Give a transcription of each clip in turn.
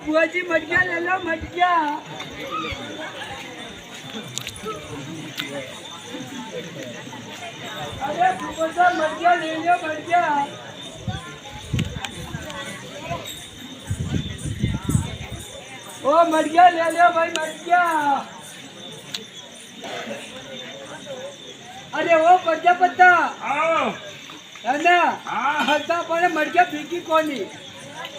बुआजी मटकिया ले लो मटकिया। अरे बुआ मटकिया ले लो मटकिया। ओ मटकिया ले लो भाई मटकिया। अरे वो पत्ता पत्ता है ना। हल्का पड़े मटकिया फीकी कोनी।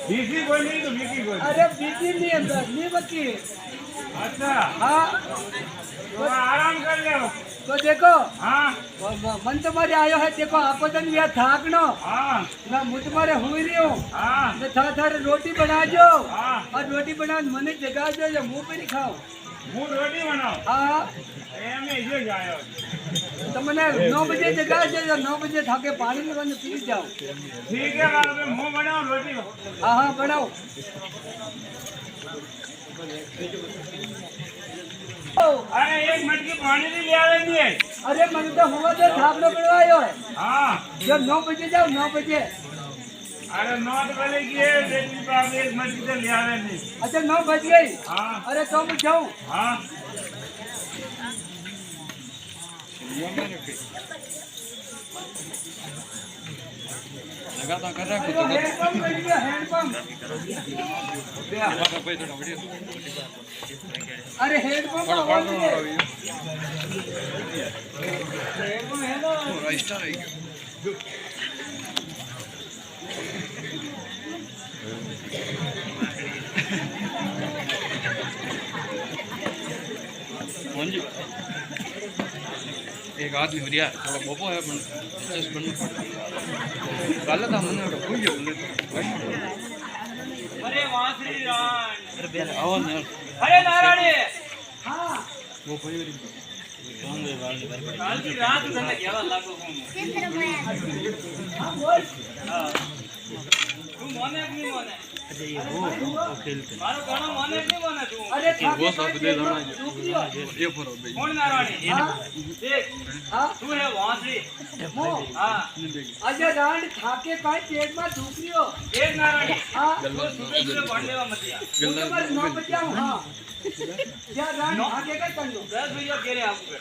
बीसी कोई नहीं तो बीसी कोई। अरे बीसी नहीं अंदर नहीं बची। अच्छा हाँ तो आराम कर ले। तो देखो हाँ मन तुम्हारे आयो है देखो आपको तो नहीं थाक नो। हाँ मैं मुझ तुम्हारे हुई रही हूँ। हाँ मैं थारे रोटी बना जो हाँ और रोटी बना मने जगा दो जो मुंह पे नहीं खाओ। હું રોટી બનાવ हाँ એમ જે જાય तो मैंने 9 बजे जगा जो 9 बजे थाके पानी में बंद पी जाओ। ठीक है बाबू હું બનાવ રોટી। हाँ हाँ बनाओ। अरे एक मटकी पानी नहीं ले आवे नहीं। अरे मन तो हुआ तो थापड़ो बनवायो है। हाँ जब 9 बजे जाओ 9 बजे। अरे 9 बजे की है लेकिन बाबू एक मटकी तो ले आवे नहीं। अच्छा 9 बज गई। हाँ अरे तो मैं जाऊँ। हाँ लगातार कर रहा अरे हैंडपंप बन गया हैंडपंप। अरे हैंडपंप बन गया। हैंडपंप है ना। स्टार है मंजू एक आदमी बढ़िया थोड़ा बपो है एडजस्ट करना गल था मैंने कोई जो अरे वहाँ श्री राम अरे आवाज नहीं अरे नारायणी हाँ वो कोई काल की रात तने केवा लागो हूँ। हाँ बोल। तू मोने की नहीं मोने ये वो खेलते मारो गाना मोने की नहीं मोने तू। अरे वो सब दे देना दुखियो। ये फरो भाई कौन नारायणी हाँ देख हाँ तू है वहाँ श्री। मो हाँ अजय रांड खाके काई पेट में दुखियो। एक नारायणी हाँ तो सुबह सुबह पढ़ लेवा मतिया। वो तो बस 9 बजे आऊँ। हाँ क्या रांड खाके का कर लो। 10 बजे केरे आपको।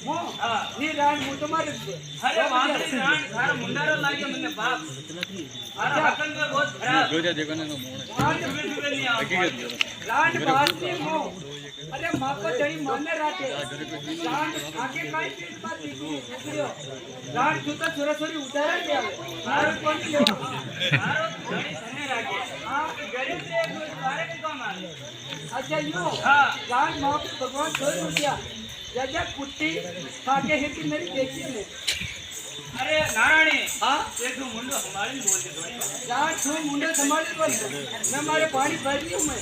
मो हाँ ये रांड वो तुम्हारे। अरे वहाँ श्री राम थारा मुंडारा लागे मन्ने बाप। अरे हकन में बहुत खराब। जो जा देखने को मोड़ रांड सुबह सुबह नहीं आओ। हकीकत रांड बात नहीं मो। अरे माँ को जड़ी माने रहते। रांड खाके काई पेट में दुखियो। रांड जुता सुरसुरी उतारा क्या? मारो कौन सी हो? मारो घड़ी सने राखे। हाँ गरीब से एक सारे के काम आए। अच्छा यूँ हाँ रांड माँ को भगवान छोड़ दिया। जजा कुट्टी खाके है कि मेरी देखी ने। अरे नारायणी हाँ एक दो मुंडो हमारे भी बोलते थोड़ी। रांड तू मुंडे संभाले बोल। मैं मारे पानी भर रही हूँ मैं।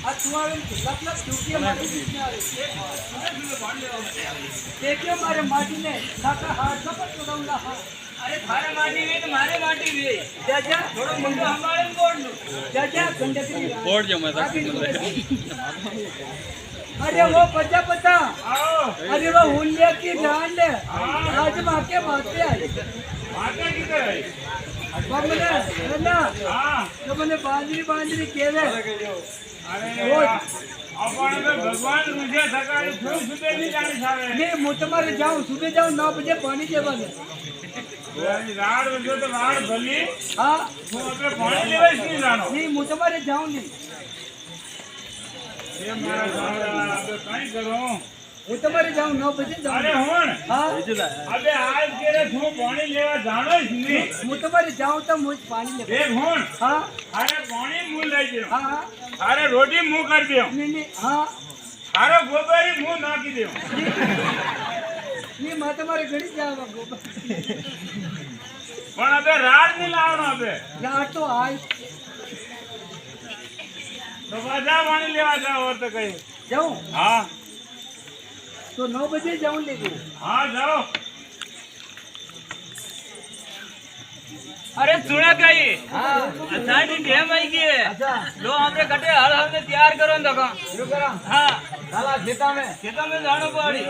आज तुम्हारे लप ड्यूटी हमारे बीच में आ रही। सुबह सुबह पढ़ लेवा मतिया। देखियो मारे माटी ने खाका हाथ कपट चढ़ाऊंगा हाँ। अरे थारे माटी भी तो मारे माटी भी। जजा थोड़ा मुंडो हमारे भी बोल लो। जजा गंडकरी कोड जो मैं तक अरे वो पता पता। आओ अरे वो हुलिया की डांड आज माँ के माते आई। माता किधर है? बमने है ना हाँ तो मैंने बांजरी केवे। अरे अपन तो भगवान मुझे सकाळ सुबह नहीं जाने सारे। नहीं मैं तुम्हारे जाऊँ सुबह जाऊँ 9 बजे पानी के बाद। राड बजो तो राड भली। हाँ तू अपने पानी लेवे नहीं जानो। नहीं मैं तुम्हारे जाऊँ नहीं। ये मारा गाना अब कहीं करो। मैं तुम्हारे जाऊँ 9 बजे अरे जाऊँ। हुन हाँ अबे आज केरे तू पानी लेवा जानो ही नहीं। मैं तुम्हारे जाऊँ तो मुझे पानी ले। देख हुन हाँ अरे पानी मुंह ले दियो। हाँ अरे रोटी मुंह कर दियो। नहीं हाँ अरे गोबरी मुंह नाकी दियो। नहीं मैं तुम्हारे घड़ी जाऊँगा गोबर। पण अबे राड नहीं लावनो अबे। रात तो आज तो बाजा पानी लेवा जाओ और तो कहीं। जाऊँ हाँ तो 9 बजे जाऊँ लेके। हाँ जाओ। अरे सुना कई हाँ असाडी डेम आई की अच्छा लो आपरे कटे हल हमने तैयार करो न दका शुरू करा। हां साला खेता में जानो पड़ी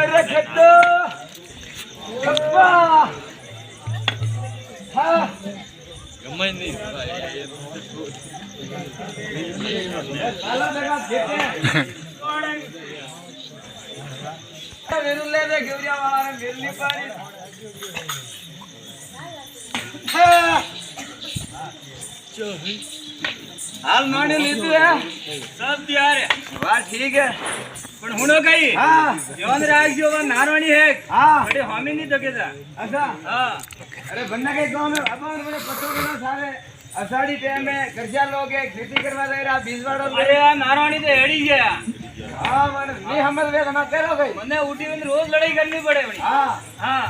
अरे खेतो कप्पा हाँ गम्मा नहीं काला लगा देते हैं वेरू ले दे गेवरिया वाला ने वेरली पारी हाल माने लीधु है सब तैयार है वाह ठीक है पण हुनो कई हाँ ध्यान રાખજો વા નારવાણી है हाँ बड़े हामी नहीं दके जा अच्छा हां अरे बनना के गांव में अपन बड़े पत्तों के ना सारे अषाढ़ी टाइम में कर्जा लोग है खेती करवा दे रहा बीजवाड़ो अरे आ नारवाणी तो हेड़ी गया हाँ मन ये हमर वे ना करो गई मने उठी में रोज लड़ाई करनी पड़े बड़ी हाँ हां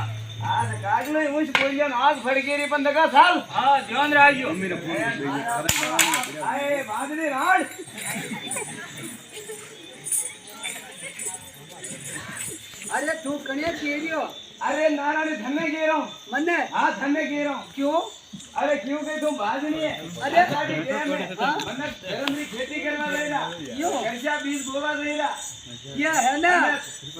आज कागलो उस कोलियन आग फड़केरी पण दगा साल हां ध्यान રાખજો आए बादली राड अरे तू कणिया केरियो अरे नारायण धन्ने गिरो मन्ने हाँ धन्ने गिरो क्यों अरे क्यों के तुम बाजनी है अरे साड़ी टाइम में मन्ने धर्म की खेती करवा लेना यो कर्जा बीज बोवा देला ये है ना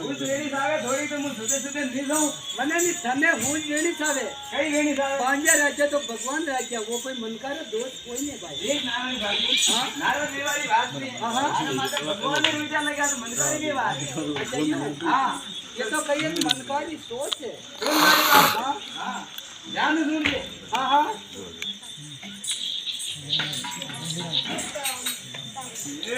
उस रेडी सावे थोड़ी तो मुझ सुते सुते नहीं जाऊं मने नी थने हुई वेणी सावे कई रेडी सावे पांजा राज्य तो भगवान राज्य वो कोई मनकार दोष कोई नहीं भाई एक नारायण भाई हाँ नारायण देवारी बात नहीं हाँ हाँ अरे माता भगवान ने विचार लगा तो मनकारी की बात अच्छा ये हाँ ये तो कहिए कि मनकारी सोच है सुन मेरी बात हाँ हाँ ध्यान से सुन ले हाँ हाँ એ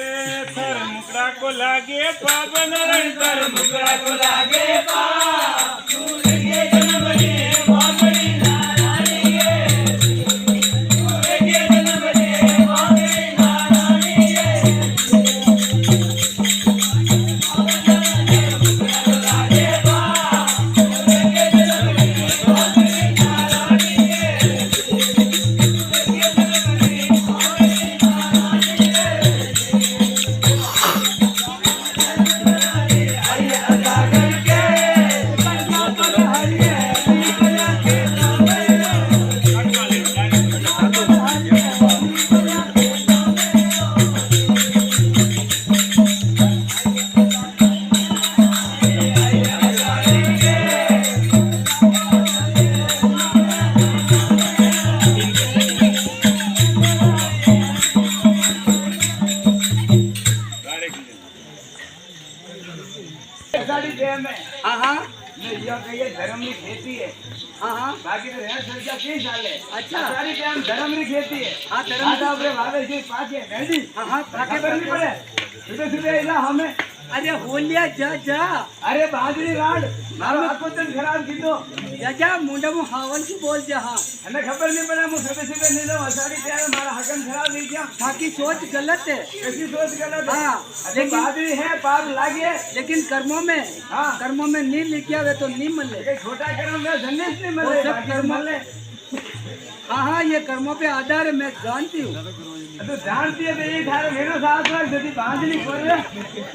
થર મુકડા કો લાગે પાપ નારાયણ થર મુકડા કો લાગે પાપ તુલગે જન્મની બાપડી નારાયણી गे તુલગે જન્મની બાપડી નારાયણી गे લાગે પાપ તુલગે જન્મની બાપડી નારાયણી गे साड़ी टाइम में हाँ हाँ ये कहिए धर्म की खेती है हाँ हाँ बाकी तो है सरजा 30 साल है अच्छा। सारी टाइम धर्म की खेती है हाँ धर्म आधा अपने भावे से पाके मेहंदी हाँ हाँ आके करनी पड़े सुबह सुबह इला हमें अरे होलिया जा जा अरे बाजरी राड मारो आको तन खराब कीधो जा जा मुंडा मु हावन की बोल जा हाँ हमें खबर नहीं पड़ा मु सुबह सुबह नहीं लो साड़ी टाइम मारा हकम खराब नहीं किया बाकी सोच गलत है कैसी सोच गलत है हाँ, लेकिन बाजरी है पाप लागे लेकिन कर्मों में हाँ कर्मों में नहीं लिखा हुआ तो नहीं मिले ये छोटा कर्म में संदेश नहीं वो मिले सब बाकी कर्म मिले हाँ हाँ ये कर्मों पे आधार है मैं जानती हूँ तो जानती है तो ये थारे मेरे साथ रख यदि बांधनी पड़े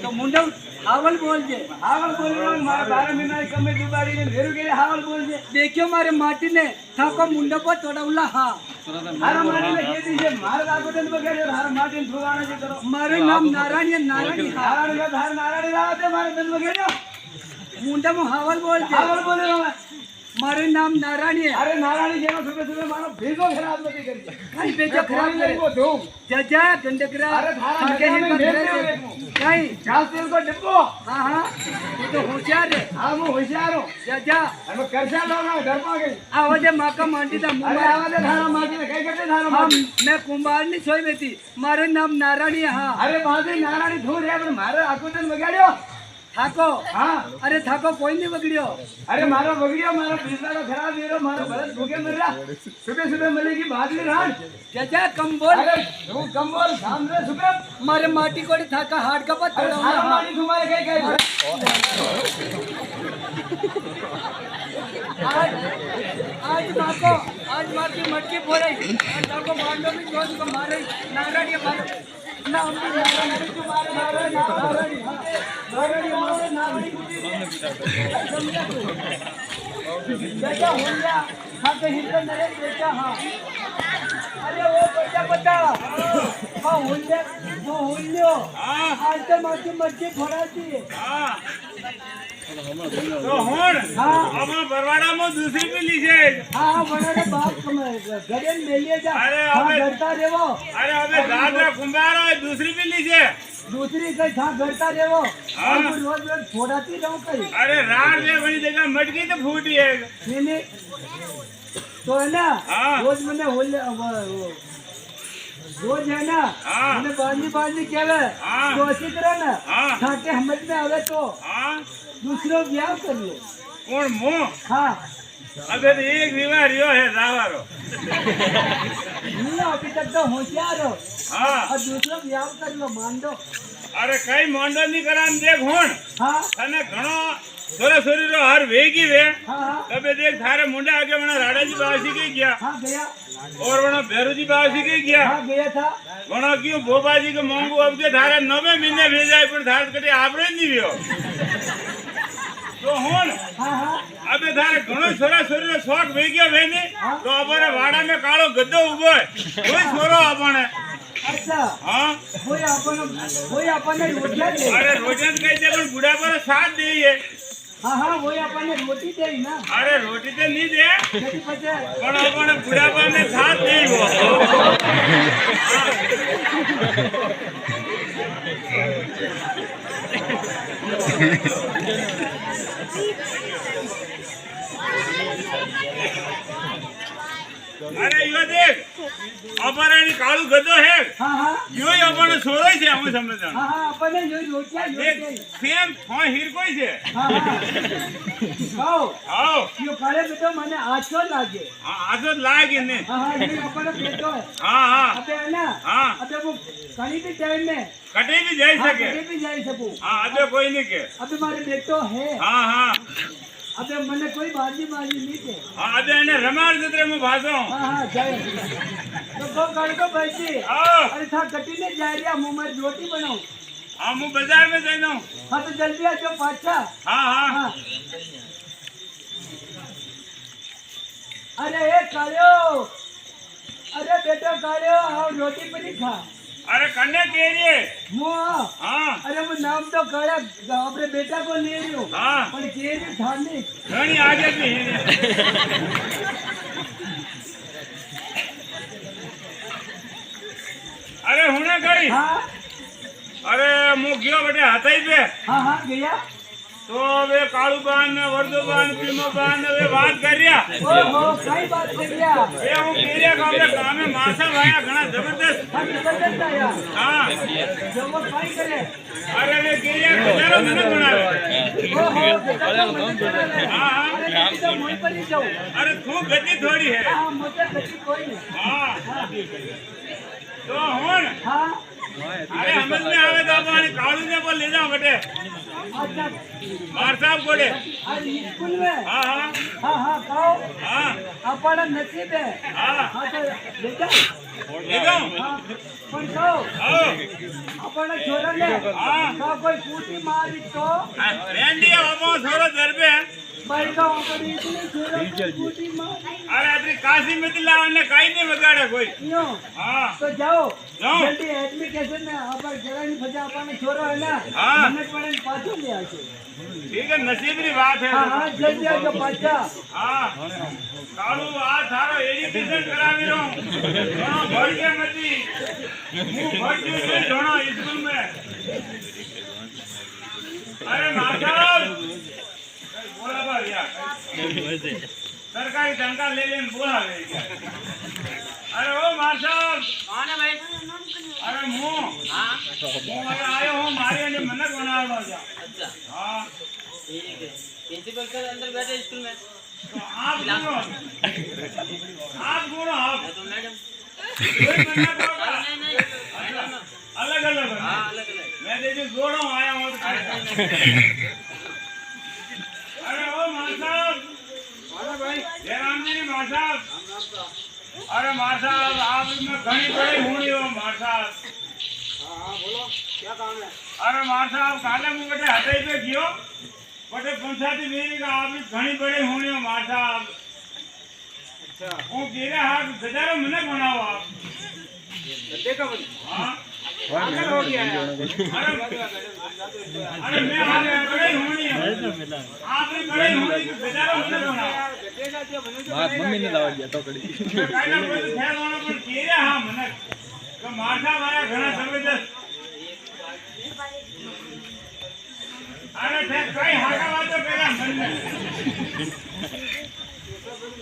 तो मुंडा हावल बोल दे हावल बोल रहा हूँ मारे 12 महीना की कमे दुबारी ने मेरू के लिए हावल बोल दे देखियो मारे माटी ने थाको मुंडा पर तोड़ावला हाँ हारा माटी ने खेती से मारे लागो तन बगैर हारा माटी ने ठुगाना जे करो मारे नाम नारायण है नारायण हाँ हारा ने धार नारायण लाते मारे तन बगैर मुंडा में हावल बोल दे हावल बोल रहा हूँ मारे नाम नारायण है अरे नारायण जेनो सुबह सुबह मारो भेगो खराब नहीं करी कहीं बेचो खराब नहीं को करे धूम जा गंडकरा अरे धारा हमके में हिम्मत भेज करे दे नहीं चाल तेल को डिब्बो हाँ हाँ तू तो होशियार है हाँ मैं होशियार हूँ जा अरे कर्जा लोगा घर पा गई आवाज माँ का मांडी था अरे आवाज धारा माटी ने कहीं करते धारा हम माटी मैं कुंभार नहीं सोई में थी मारे नाम नारायण है हाँ अरे बांधे नारायण धूर है पर मारे आको तन बगाड़ियो थाको हाँ अरे थाको कोई नहीं बगड़ियो अरे मारो बगड़ियो मारो बिस्तारा खराब दे रहा मारो भरत भूखे मर रहा सुबह सुबह मिलेगी बाजरी रात जा कम बोल अरे तू कम बोल सामने सुबह मारे माटी कोड़ी थाका हाथ का पत्ता अरे सारा पानी तुम्हारे कहीं कहीं आज मार की मटकी फोड़े थाको मांडो भी जोश को मारे नारायण ये मारे ना हम भी नारायण को मारे नारायण नारायण समझा तू बेटा हो गया हाँ तो हिंदू नरेश बेटा हाँ अरे वो बेटा बता हाँ हुल्ले वो हुल्लो आज तो माँ की मटकी फोड़ा थी हाँ તો હોણ હા આપણે બરવાડામાં દૂસરી પેલી છે હા હા બરાબર બાપ ઘરે મેલીએ જા અરે હા હવે- ઘરતા રેવો અરે હવે દાદરા કુંભારો એ દૂસરી પેલી છે दूसरी कहीं था घरता रेवो हाँ। और रोज रोज फोड़ाती रहूं कहीं अरे रात में बड़ी जगह मटकी तो फूटी है नहीं तो है ना हाँ। रोज मैंने रोज है ना हाँ। मैंने बांधी बांधी कहवे हाँ। तो अच्छी तरह ना हाँ। थाके समझ में आवे तो हाँ दूसरो ब्याह कर लो कौन मुंह हाँ अबे तो एक विवाह रियो है दावारो नहीं अभी तक तो होशियार हो हाँ और दूसरो ब्याह कर लो मान दो अरे कई मोंडो नहीं करान देख होण हाँ तने घणो सोरा सोरी रो हर वेगी वे हाँ हाँ तबे देख थारे मुंडा आगे वना राडाजी बासी के गया हाँ गया और वना भैरूजी बासी के गया हाँ गया था वना क्यों भोपाजी के मोंगू अब के थारे 9 महीने भेजाय पर थार कटे आपरे नहीं वियो तो होण हाँ हाँ अबे थारे घणो सोरा सोरी रो शौक वेग्यो वेने तो अबारे वाड़ा में काळो गद्दो उभो है कोई छोरो आपणे अच्छा हाँ कोई अपन रोटियां दे अरे रोजन कही दे पण बुढ़ा पर साथ दे हाँ हाँ वही अपन रोटी दे ना अरे रोटी तो नहीं दे खेती पचे पण अपन बुढ़ापा में साथ दे वो अरे यो देख अपरानी काळू गदो है हाँ हाँ यो ही अपन सोरो छे हम समझता हाँ हाँ अपन यो रोटियां यो देख दे सेम थो हीर कोई छे हाँ हाँ खाओ आओ यो काले बेटो मने आछो लागे हां आजो लागे ने हाँ हाँ ये अपन बेटो है हां हां अबे है ना हाँ। अबे वो कहीं भी टाइम में कटे भी जाई हाँ सके कहीं भी जाई सकूं हां अबे कोई नहीं के अबे मारे बेटो है हां हां अबे मने कोई बाजी नहीं थे हां अबे ने रमार जत्रे में भासो हाँ हाँ जाए तो वो कर दो बैठी आओ अरे था कटी ने जा रहा मुंह में रोटी बनाऊं हां मु बाजार में जाइनो हाँ तो जल्दी आ जाओ पाछा हां हां हाँ अरे ए कालियो अरे बेटा कालियो आओ रोटी पड़ी खा अरे कन्ने केरिए मुआ हां अरे वो नाम तो काला अपने बेटा को ले रही हूँ हां पर केरी खाने घणी आगे भी है अरे हुने गई हाँ अरे मु गयो बटे हथई पे हाँ हाँ गया तो वे काळू बान ने वर्दो बान पीमो बान ने वे बात कर रिया ओहो कई बात कर गया वे हूं केरिया गामरे कामे मासा भाया घणा जबरदस्त हाँ जबरदस्त आया हां जो वो काई करे अरे वे केरिया हजारों मन बनावे ओहो बेटा तो मत करे हां हां अरे बेटी तो मुझ पर ही जाओ अरे तू गति थोड़ी है हाँ मुझे कभी कोई नहीं हां तो हुन हाँ अरे समझ में आवे तो अपन काळू ने पर ले जाओ बटे अच्छा मार साहब कोडे आज स्कूल में हां हां हाँ हाँ खाओ हां अपना नसीब है हां हाँ तो बेटा ले जाओ हाँ पर खाओ आओ अपना छोरा ने हाँ। हाँ कोई कूटी मारी तो रेंडी बाबा थोड़ा दरबे भाई का ऊपर इतनी छोरा को कूटी मारी अरे अपनी काशी में लाव ने काई नहीं बगाड़े कोई क्यों हां तो जाओ जाओ। जल्दी एप्लीकेशन में अपन जरा नहीं फंसा अपन छोरा है ना हाँ। मिनट पड़े पाछो ले आके ठीक है नसीब की बात है हाँ हाँ जल्दी आ जाओ पाछा हां कालू आ थारो एजुकेशन करावी रो घणो भर के मती मु भरती से घणो स्कूल में अरे माता बोला बा यार सरकारी टंका ले लेन बोला रे अरे ओ मार साहब कौन है भाई अरे मु हाँ मैं आयो हूं मारे ने मनक बनावो जा अच्छा हां ठीक है प्रिंसिपल सर अंदर बैठे स्कूल में तो आप गुणो आप तो मैडम कोई मना करो नहीं अलग अलग हाँ अलग अलग मैं देखो जोड़ो आया हूं अरे ओ मां साहब अरे भाई जयराम जी मां साहब अरे मां साहब आप में घणी बड़ी हुई हो मां साहब हाँ बोलो क्या काम है अरे मां साहब काले मु बटे हटई पे गयो बटे पंचायती मेरी का आप घणी बड़ी हुई हो मां साहब अच्छा वो केरा हाथ गजारो मने बनाओ आप गड्ढे का बन हां आकर हो गया यार। अरे मैं आगे बड़े होनी है आपने बड़े होनी तो बेचारा મને બનાવો વાત મમ્મીને લાવવા ગયા તો કડી કાયના કોઈ તો ખ્યાલ હોવાનો પણ કેરે હા મને તો માથા વાળા ઘણા જબરદસ્ત અરે તે કઈ હાકા વાતો પેલા મને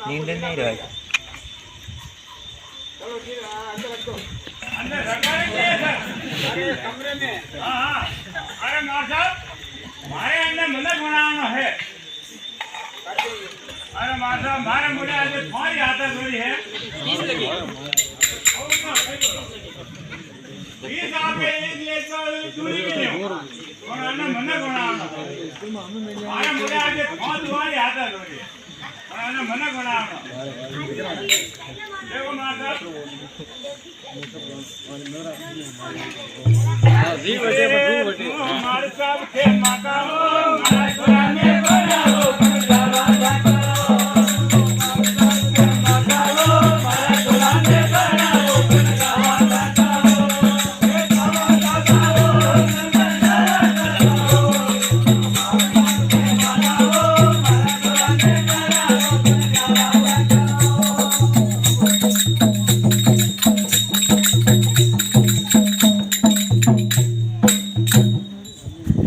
નીંદ નહીં રહી अंदर रखा है सर अरे कमरे में हाँ हाँ अरे मार साहब हमारे अंदर मंदिर बनाना है अरे मार साहब हमारे मुझे आज तुम्हारी आता थोड़ी है 20 लगी 20 आपके एक ले तो चोरी भी नहीं हो और अंदर मंदिर बनाना हमारे मुझे आज तुम्हारी आता थोड़ी है और अंदर मंदिर बनाना देखो मार साहब हमारे साहब के माता हो हमारे पुराने बनाओ पंजाबा जाता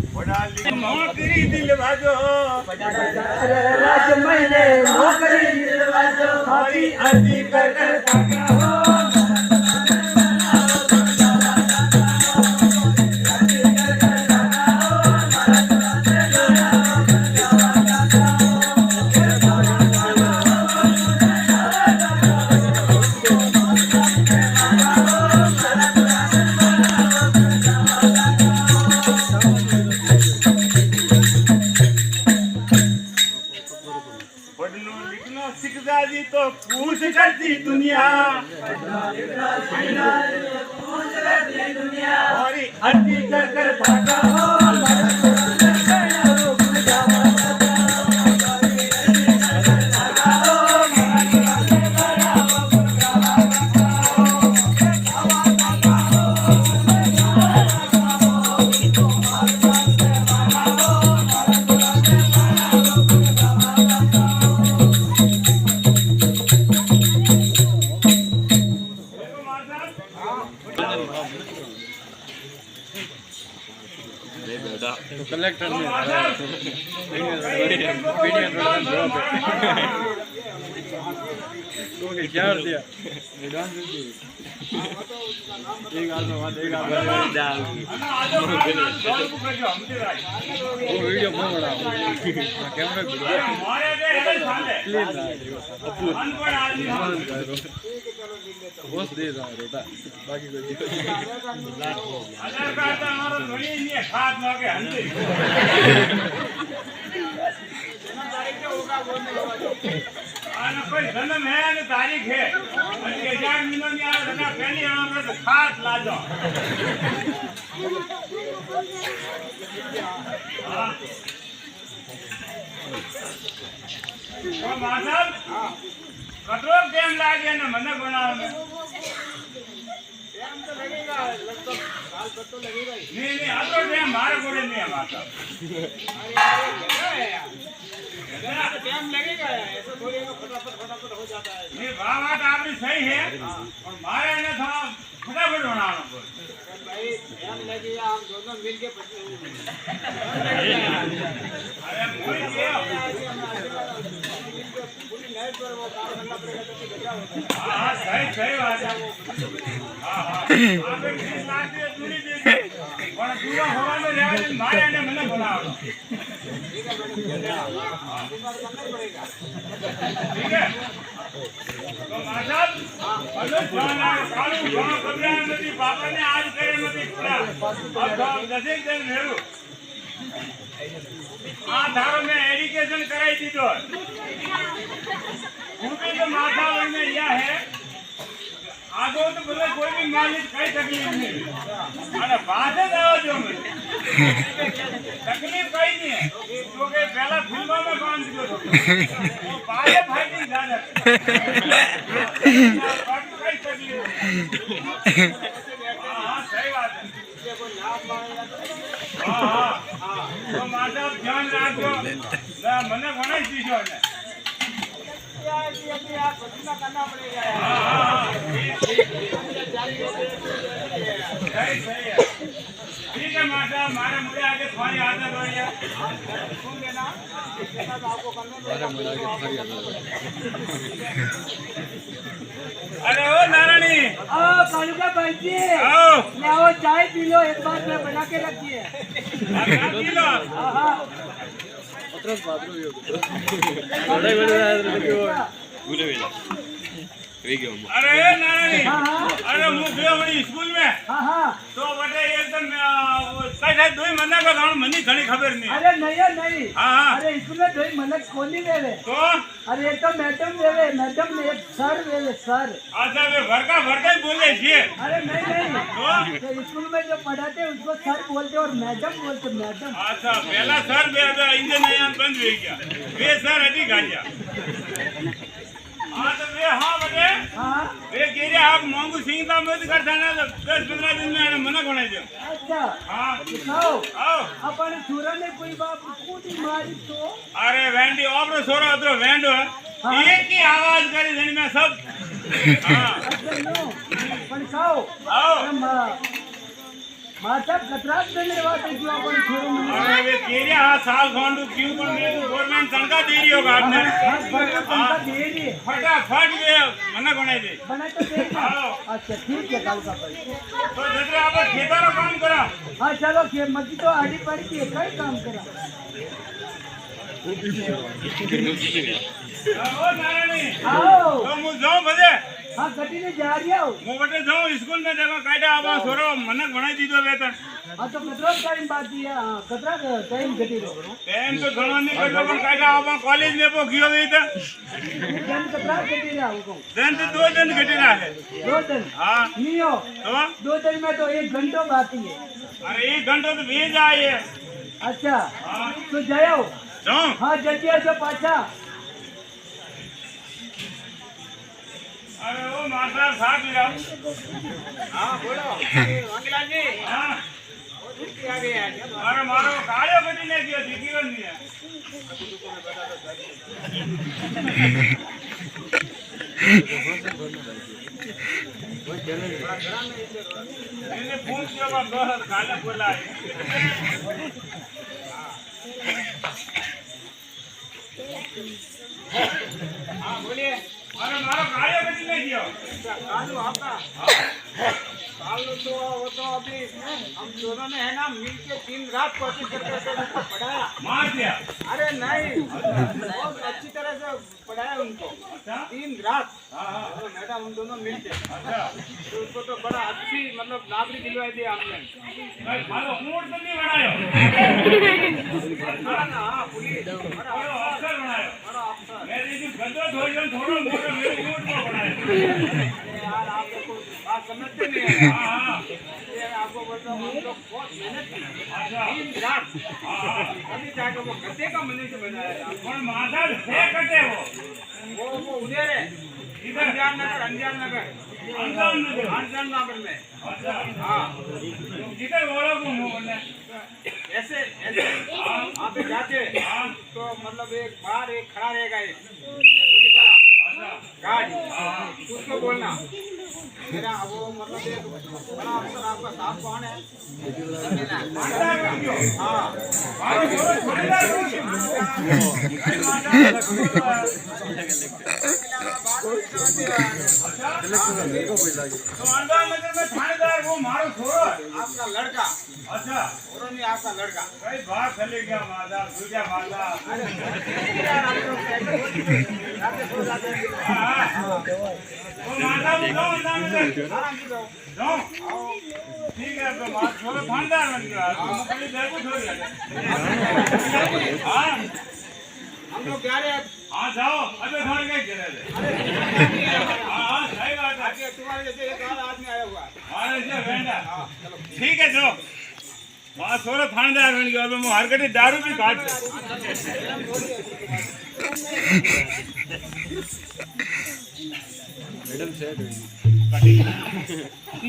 नौकरी दिलवाजो राज महीने नौकरी दिलवाजो हमारी अर्जी कर कर ताका हो पढ़नो लिखनो सीख जाजी तो पूछ करती दुनिया हमारी अर्जी कर कर ताका हो કલેક્ટર ને તો કે ક્યાં દિયા ડાન્સ એક આનો વાત એક આ वीडियो में बना कैमरा हमारे दे साले क्लीन अनपढ़ आदमी बस दे रहा रोटा बाकी कोई आधार कार्ड हमारा धनी नहीं खाद मांगे हंडी आना कोई जन्म है ना तारीख है अभी 1000 महीनों में आ रहा पहले हमारा तो खाद ला जाओ हाँ तो माधव कतरो टाइम लागे ना मन बनाओ में टाइम तो लगेगा लगभग साल भर तो लगेगा ही नहीं अतरो टाइम मारे कोड़े नहीं है माता अरे टाइम लगेगा ऐसा थोड़ी फटाफट हो जाता है नहीं बात आपकी सही है और मारे ने था फटाफट बनाना भाई टाइम लगेगा हम दोनों मिलके अरे कोई हाँ सही बात है हाँ आप एक चीज लाते हैं दूरी दे और पूरा होगा तो रेवाज मारे ने मैंने बनाओ ठीक है तो माधव हेलो जाना कालू गांव कब्रियान नदी बापा ने आज करे नदी पूरा अब तो दसेक दिन रहू हाँ धारो में एडुकेशन कराई थी तो उनके जो माथा में यह है आगो तो बोले कोई भी मालिक कई तकलीफ नहीं अरे बात है जाओ जो तकलीफ कहीं नहीं है क्योंकि पहला फिल्मों में काम किया वो बात है फाइटिंग ज्यादा कई तकलीफ हाँ सही बात है હા તો માતા ધ્યાન રાખજો ના મને ભણાઈ દીધો ને આ બધું કરना पड़ेगा यार। ठीक है माता मारे मुझे आगे तुम्हारी आदत हो गया सुन लेना आपको करना अरे ओ नारायणी आओ कालूका भाई जी आओ आओ चाय पी लो एक बार में बना के रखिए। किलो हाँ हाँ अरे नारायणी हाँ हाँ अरे હું ગયો વળી સ્કૂલ में हाँ हाँ તો બટે એકદમ કઈ થાય દોઈ મને કો ગાણ મને ઘણી ખબર નહીં अरे नहीं नहीं हाँ हाँ अरे इसमें दो मनक कोनी वेवे તો अरे एक तो मैडम वेवे मैडम ने एक सर वेवे सर। આછા વે ભરકા ભરકા જ બોલે છે अरे नहीं नहीं તો तो स्कूल में जो पढ़ाते हैं उसको सर बोलते हैं और मैडम बोलते मैडम। આછા પહેલા સર બે इंजन અહીંયા બંધ થઈ ગયા બે સર હટી ગાડ્યા हाँ तो वे हाँ बटे हाँ वे गिरे आप मांगू सिंह का मत करता ना तो 10-15 दिन में आने मना कोने जो अच्छा हाँ दिखाओ आओ अपन छुरा ने कोई बाप कूटी मारी तो अरे वेंडी आपरो सोरो अतरो वेंडो हाँ। एक ही आवाज करी जणी में सब हाँ अच्छा नो पण खाओ आओ माता कतरात देने वाले जो अपन छुरा में अरे वे गिरे हाँ साल खांडू क्यों पण मेरे को गवर्नमेंट तनखा दे रही होगा आपने हाथ भर के पंखा दे दिए फटाफट वे मना कोने दे बना तो दे आओ अच्छा ठीक है काल का भाई तो जतरे आप खेतारो काम करा हाँ चलो के मक्की तो आड़ी पड़ी थी कई काम करा। ओ नारायणी आओ तो मु जाऊं बजे हाँ गड्डी ने जा रही हो मु बटे जाऊं स्कूल में देखो काटा आवा सोरो मनक बनाई दीदो वेतन हाँ तो कतरा टाइम बात दिया हाँ कतरा टाइम गड्डी रो टाइम तो घणो नहीं करतो पण काटा आवा कॉलेज में पो गयो वे तो दिन कतरा गड्डी रहा हूँ दिन तो 2 दिन घटी रहा है 2 दिन हां नहीं हो तो 2 दिन में तो 1 घंटा बाकी है। अरे 1 घंटा तो भेज आए अच्छा हां तो जाओ जाऊं हाँ जल्दी आ जाओ पाछा। अरे ओ मास्टर साहब जी राव हाँ बोलो अंकल जी हां आ गया अरे मारो काळो घटी ने गयो दिखीरो नहीं है मैंने फोन किया बाप काला बोला है हाँ बोलिए अरे मारो काळो घटी ने गयो कालू आपका कालू तो वो तो अभी हम दोनों ने है ना मिलके दिन रात कोशिश करके उसको पढ़ाया। मार दिया अरे नहीं बहुत अच्छी तरह से पढ़ाया उनको अच्छा दिन रात। हां हां तो मैडम हम दोनों मिलके अच्छा तो उसको तो बड़ा अच्छी मतलब नौकरी दिलवाई दी हमने। भाई मारो ऊंट तो नहीं बनायो हाँ ना हाँ पुलिस बड़ा मारो अफसर बनायो बड़ा अफसर। मेरी जो गंदो धोइयो थोड़ो मोटो मेरे ऊंट को बनायो अरे यार आप लोग को बात समझते नहीं है। हां हां ये आपको बोलता हूँ हम लोग बहुत मेहनत की अच्छा दिन रात हां अभी जाकर वो गद्दे का मनुष्य बनाया था। कौन माता है कटे वो उधर है इधर अंजान नगर अंजान नगर अंजान नगर अंजान नगर में। अच्छा हाँ किधर बोलो को मुंह बोलने ऐसे ऐसे आप पे जाके तो मतलब एक बाहर एक खड़ा रहेगा एक पुलिस वाला अच्छा गार्ड उसको बोलना मेरा वो मतलब एक बड़ा अफसर आपका साहब कौन है। हाँ मारो छोड़ो छोड़ेगा तो अंदर नगर में थानेदार वो मारो छोड़ो आपका लड़का अच्छा और नहीं आपका लड़का। भाई बात चले गया माता दूजा माता अरे यार आप लोग कैसे सो जाते हैं। वो माता वो जाओ अंदर नगर आराम से जाओ। जाओ ठीक है तो मार छोड़ो थानेदार बन गया तुम कहीं देखो छोड़ गया हाँ हम लोग जा रहे हैं। हाँ जाओ अबे घर गए चले थे हाँ हाँ सही बात है आगे तुम्हारे जैसे एक और आदमी आया हुआ है। हाँ ऐसे वेंडा ठीक है जो वहाँ सोलह थानेदार बन गया मैं हर घड़ी दारू भी काट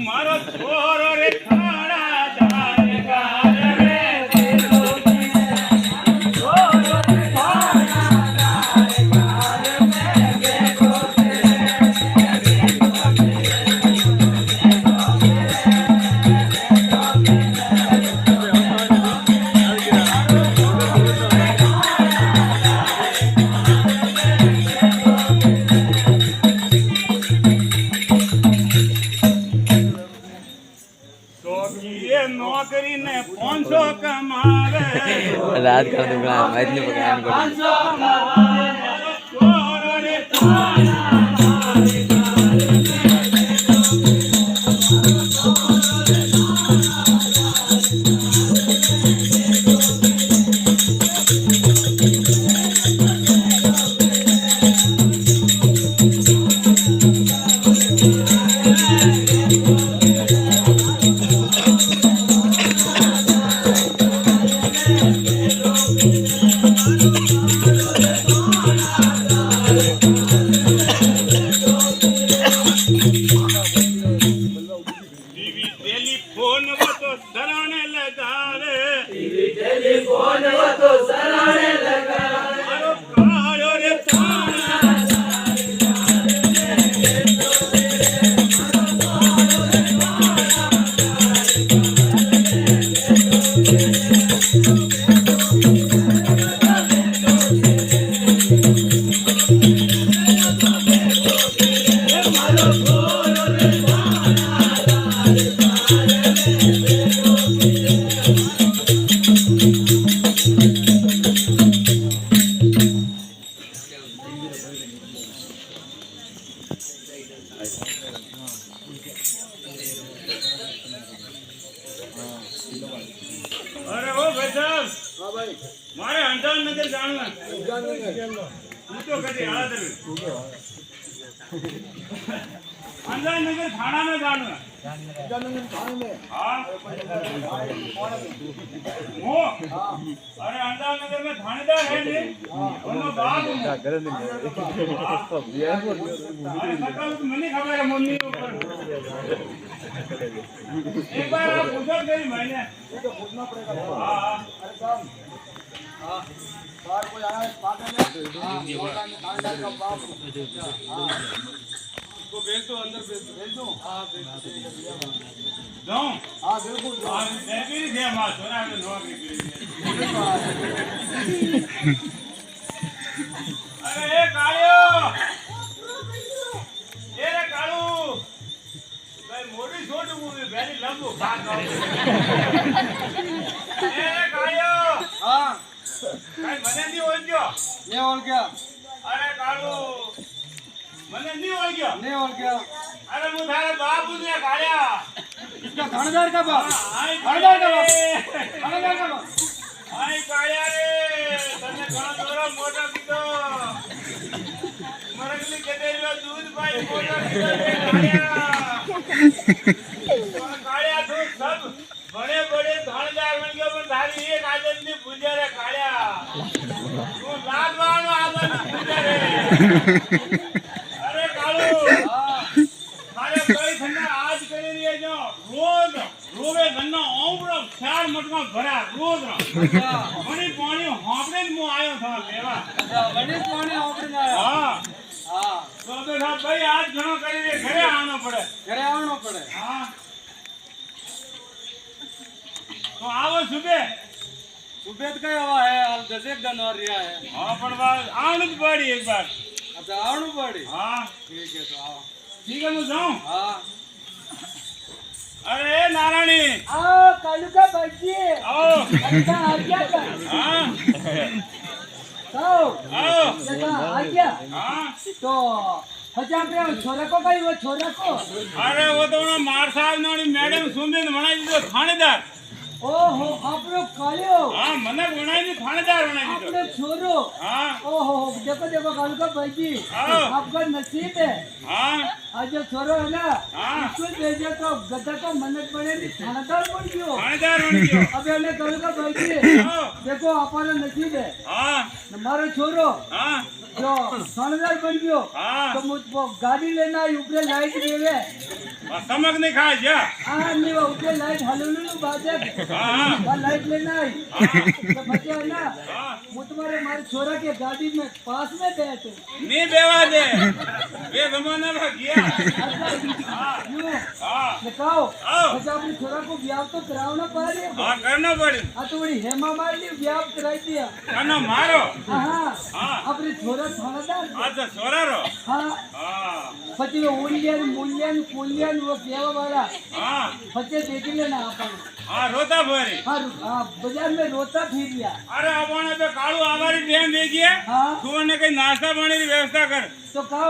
मारो छोरो रे थाना दार रे नौकरी ने 500 कमावे रात का दुगना इतने पकान को 500 कमावे छोरो रे टीवी टेलीफोन वो तो सराने लगा रे टेलीफोन वो तो सराने लगा मारो कालो रे थाना अरे ओ भाई साहब हां भाई मारे अंजान नगर जाना अंजान नगर तू तो कभी हालत में अंजान नगर थाना में जाना अंजान नगर थाने में हां वो अरे अंजान नगर में थानेदार है नहीं दोनों बात अरे सकल तो मैंने खबर है मम्मी ऊपर एक बार आप पूछो गई मैंने तो पूछना पड़ेगा हां अरे साहब हां बाहर कोई आया है पास में हां थानेदार का बाप हां को भेज दो अंदर भेज दो हां भेज दो हां बिल्कुल हां बेबी दे मां सोना में नौकरी अरे ए कालियो ए रे कालू भाई मोटी छोटी मूवी वेरी लंबू भाग ए रे कालियो हां भाई મને ની ઓળખ્યો ને ઓળખ્યા અરે કાળુ મને ની ઓળખ્યો ને ઓળખ્યો અરે હું તારા બાપુ ને કાળ્યા इसका थानेदार का बाप थानेदार का बाप थानेदार का बाप आई काळ्या रे तने घणो दोरो मोटो कीधो मरगली केदेलो दूध पाई मोटो कीधो काळ्या तो सब बड़े बड़े थानेदार बन गयो पण थारी एक आदत नी पूजा रे काळ्या तू लादवानो आदत पूजा रे अरे काळू मारे कोई ठंडा आज करे रे जो रोज रोवे गन्ना ओमरो 4 मटका भरा रोज पानी पानी होपड़े मु आयो था लेवा बड़ी पानी होपड़े आयो हां हां तो बेटा भाई आज घणो કરી રે ઘરે આવવાનો પડે हां तो आओ सुबह सुबह का हवा है हाल 10 दिन और रिया है हां पण बात आउनु पड़ी एक बार अच्छा आवनु पड़ी हां ठीक है तो आओ ठीक है मैं जाऊं हां अरे नारायणी आओ कालू का बच्ची आओ अच्छा आ गया का हां आओ आओ अच्छा आ गया हां तो अच्छा पे छोरा को कही वो छोरा को अरे वो तो ना मार साहब ने मैडम सुंदर बनाई दीधो थानेदार ओहो आपरो कालियो हां मने बनाई दी थानेदार बनाई दीधो आपरो छोरो हां ओहो देखो देखो कालू का बच्ची आओ। आपका नसीब है हां आज जो छोरो है ना हाँ। स्कूल भेजे तो गधा को मन्नत बने नहीं थानेदार बन गयो थानेदार बन गयो अब हमने कालू का बच्ची आओ। देखो हमारा नसीब है हां हमारा छोरो हां जो थानेदार बन गयो हाँ। तो मुझको गाड़ी लेना है ऊपर लाइट देवे समक नहीं खा जा हाँ नहीं वो ऊपर लाइट हलुलु बाजक हां वो लाइट लेना है तो बच्चा है ना हां वो तुम्हारे हमारे छोरा के गाड़ी में पास में बैठे नहीं बेवा दे वे जमाना में गया यूं हां दिखाओ आओ। बच्चा अपने छोरा को ब्याह तो करावना पड़े हां करना पड़ी हाँ तो बड़ी हेमा मार ली ब्याह कराई दिया कनो मारो हाँ हाँ। अपने छोरा थानेदार आज सोरारो हाँ हां પછી ઊંડિયા મૂલ્યા કુલિયા વો કેવા વાળા हाँ પછી દેખી લેના આપણ हाँ रोता भरी हाँ बाजार में रोता फिर गया अरे अपने पे कालू आवारी बहन देखिए हाँ तू ने कहीं नाश्ता पानी की व्यवस्था कर तो कहा